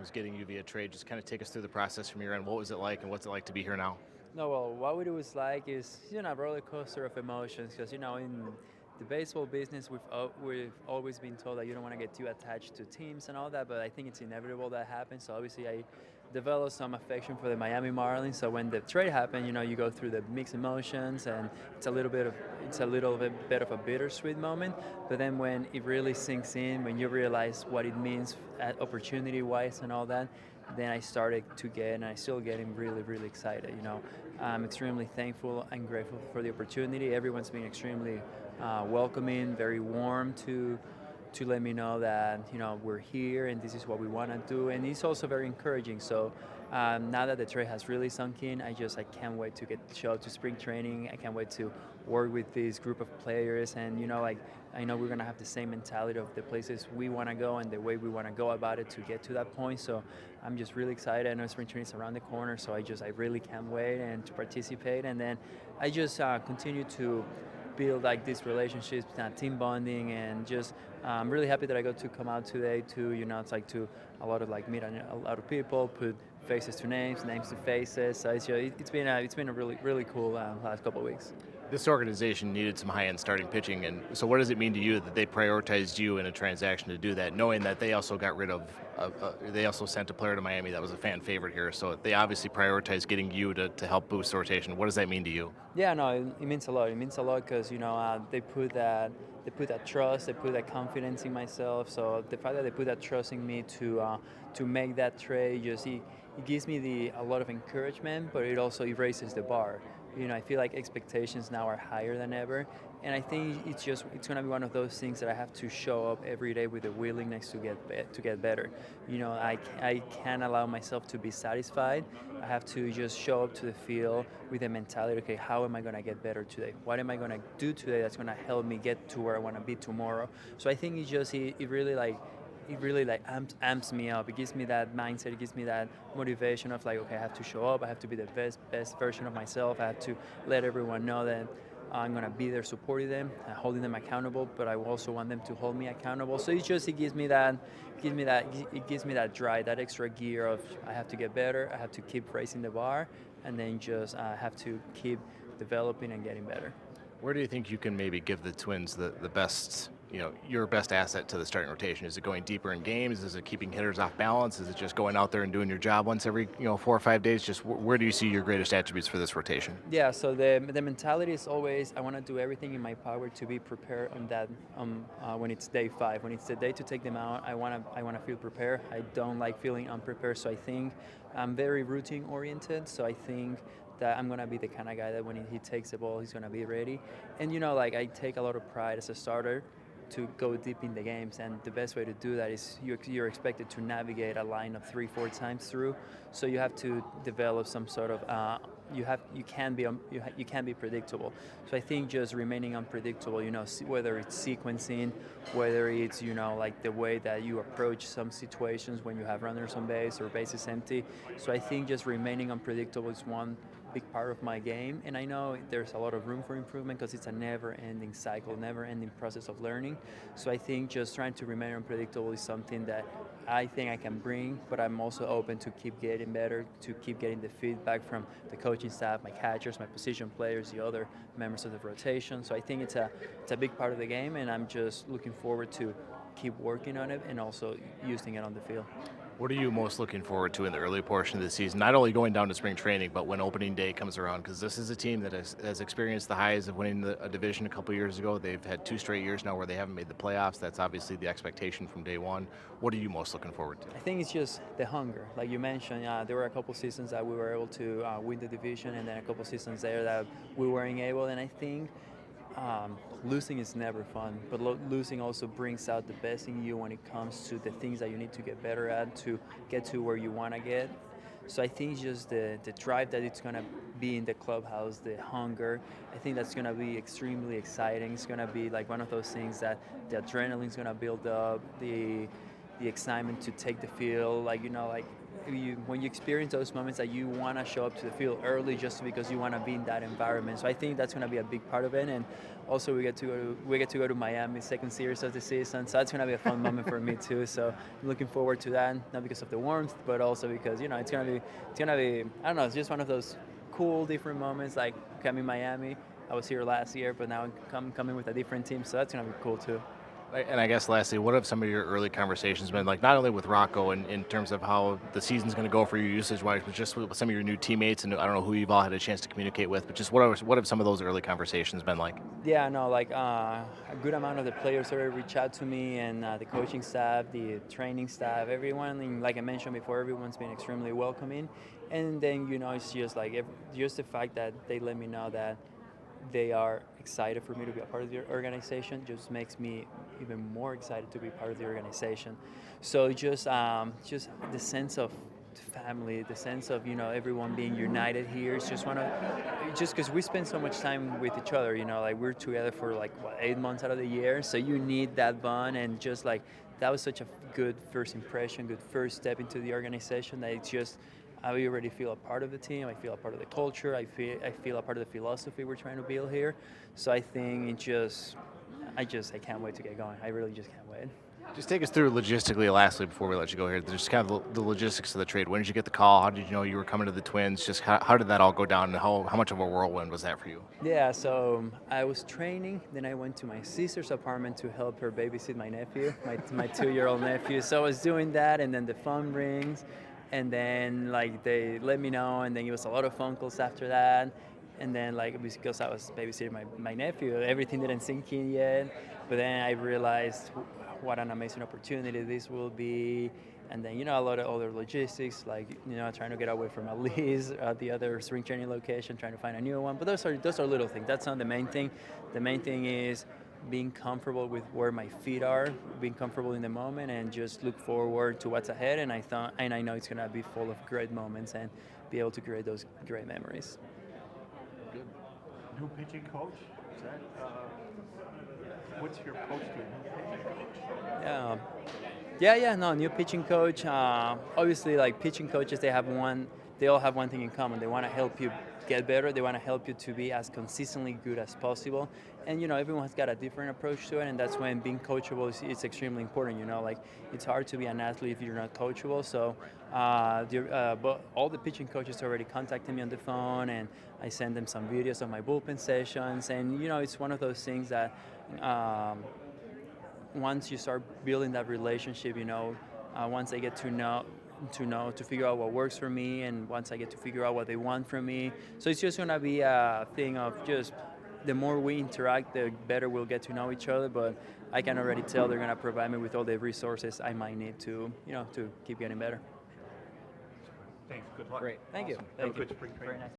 was getting you via trade. Just kind of take us through the process from your end. What was it like, and what's it like to be here now? No, well, what it was like is, a roller coaster of emotions because, in the baseball business, we've always been told that you don't want to get too attached to teams and all that, but I think it's inevitable that happens. So obviously, I developed some affection for the Miami Marlins. So when the trade happened, you go through the mixed emotions, and it's a little bit of a bittersweet moment. But then when it really sinks in, when you realize what it means opportunity-wise and all that, then I started to get, and I still getting really, really excited. I'm extremely thankful and grateful for the opportunity. Everyone's been extremely welcoming, very warm to let me know that we're here and this is what we want to do, and it's also very encouraging. So now that the trade has really sunk in, I can't wait to show up to spring training. I can't wait to work with this group of players, and I know we're gonna have the same mentality of the places we want to go and the way we want to go about it to get to that point. So I'm just really excited. I know spring training is around the corner, so I really can't wait and to participate. And then I just continue to build like these relationships, team bonding, and just I'm really happy that I got to come out today to it's like to a lot of like meet a lot of people, put faces to names, names to faces. So it's been a really really cool last couple of weeks. This organization needed some high-end starting pitching, and so what does it mean to you that they prioritized you in a transaction to do that, knowing that they also got rid of, they also sent a player to Miami that was a fan favorite here, so they obviously prioritized getting you to help boost the rotation. What does that mean to you? Yeah, no, it means a lot. It means a lot because they put that trust, they put that confidence in myself. So the fact that they put that trust in me to make that trade, it gives me a lot of encouragement, but it also erases the bar. I feel like expectations now are higher than ever, and I think it's gonna be one of those things that I have to show up every day with the willingness to get better. I can't allow myself to be satisfied. I have to just show up to the field with the mentality, okay, how am I gonna get better today? What am I gonna do today that's gonna help me get to where I wanna be tomorrow? So I think it really like amps me up. It gives me that mindset. It gives me that motivation of like, okay, I have to show up. I have to be the best version of myself. I have to let everyone know that I'm gonna be there supporting them, holding them accountable. But I also want them to hold me accountable. So it gives me that drive, that extra gear of I have to get better. I have to keep raising the bar, and then just have to keep developing and getting better. Where do you think you can maybe give the Twins the best, your best asset to the starting rotation? Is it going deeper in games? Is it keeping hitters off balance? Is it just going out there and doing your job once every, 4 or 5 days? Just where do you see your greatest attributes for this rotation? Yeah, so the mentality is always I want to do everything in my power to be prepared on that when it's day 5. When it's the day to take them out, I want to feel prepared. I don't like feeling unprepared. So I think I'm very routine oriented. So I think that I'm gonna be the kind of guy that when he takes the ball, he's gonna be ready. And like I take a lot of pride as a starter to go deep in the games, and the best way to do that is you're expected to navigate a line of 3-4 times through, so you have to develop some sort of you can be predictable. So I think just remaining unpredictable, whether it's sequencing, whether it's like the way that you approach some situations when you have runners on base or bases empty. So I think just remaining unpredictable is one big part of my game, and I know there's a lot of room for improvement because it's a never-ending cycle, never-ending process of learning. So I think just trying to remain unpredictable is something that I think I can bring, but I'm also open to keep getting better, to keep getting the feedback from the coaching staff, my catchers, my position players, the other members of the rotation. So I think it's a big part of the game, and I'm just looking forward to keep working on it and also using it on the field. What are you most looking forward to in the early portion of the season? Not only going down to spring training, but when opening day comes around, because this is a team that has experienced the highs of winning a division a couple years ago. They've had 2 straight years now where they haven't made the playoffs. That's obviously the expectation from day one. What are you most looking forward to? I think it's just the hunger. Like you mentioned, there were a couple seasons that we were able to win the division, and then a couple seasons there that we weren't able. And I think losing is never fun, but losing also brings out the best in you when it comes to the things that you need to get better at to get to where you want to get. So I think just the drive that it's going to be in the clubhouse, the hunger, I think that's going to be extremely exciting. It's going to be like one of those things that the adrenaline's going to build up, the excitement to take the field, like when you experience those moments that you want to show up to the field early just because you want to be in that environment. So I think that's going to be a big part of it. And also we get to go to Miami, second series of the season, so that's going to be a fun moment for me too. So I'm looking forward to that, not because of the warmth, but also because it's going to be I don't know, it's just one of those cool different moments. Like coming Miami, I was here last year, but now I'm coming with a different team, so that's going to be cool too. And I guess lastly, what have some of your early conversations been like, not only with Rocco in terms of how the season's going to go for you usage-wise, but just with some of your new teammates, and I don't know who you've all had a chance to communicate with, but just what have some of those early conversations been like? Yeah, no, like a good amount of the players already reach out to me, and the coaching staff, the training staff, everyone. And like I mentioned before, everyone's been extremely welcoming. And then it's just like just the fact that they let me know that they are excited for me to be a part of the organization just makes me even more excited to be part of the organization. So just the sense of family, the sense of everyone being united here. It's just because we spend so much time with each other. Like we're together for like 8 months out of the year, so you need that bond. And just like that was such a good first impression, good first step into the organization that it's just I already feel a part of the team. I feel a part of the culture. I feel a part of the philosophy we're trying to build here. So I think I can't wait to get going. I really just can't wait. Just take us through logistically, lastly, before we let you go here. Just kind of the logistics of the trade. When did you get the call? How did you know you were coming to the Twins? Just how did that all go down, and how much of a whirlwind was that for you? Yeah, so I was training. Then I went to my sister's apartment to help her babysit my nephew, my 2-year-old nephew. So I was doing that, and then the phone rings. And then like they let me know, and then it was a lot of phone calls after that. And then like because I was babysitting my nephew, everything didn't sink in yet. But then I realized what an amazing opportunity this will be. And then a lot of other logistics, like trying to get away from a lease at the other spring training location, trying to find a new one. But those are little things. That's not the main thing. The main thing is being comfortable with where my feet are, being comfortable in the moment, and just look forward to what's ahead. And I know it's gonna be full of great moments and be able to create those great memories. Good. New pitching coach? Is that what's your approach to a new pitching coach? Yeah. No, new pitching coach. Obviously, like pitching coaches, they all have one thing in common. They want to help you get better. They want to help you to be as consistently good as possible. And everyone has got a different approach to it, and that's when being coachable is extremely important. Like it's hard to be an athlete if you're not coachable. So, but all the pitching coaches already contacted me on the phone, and I sent them some videos of my bullpen sessions. And it's one of those things that once you start building that relationship, once they get to figure out what works for me, and once I get to figure out what they want from me. So it's just going to be a thing of just the more we interact, the better we'll get to know each other. But I can already tell they're going to provide me with all the resources I might need to keep getting better. Thanks. Good luck. Great. Thank you. Awesome. Thank Have a you. good spring training. Very nice.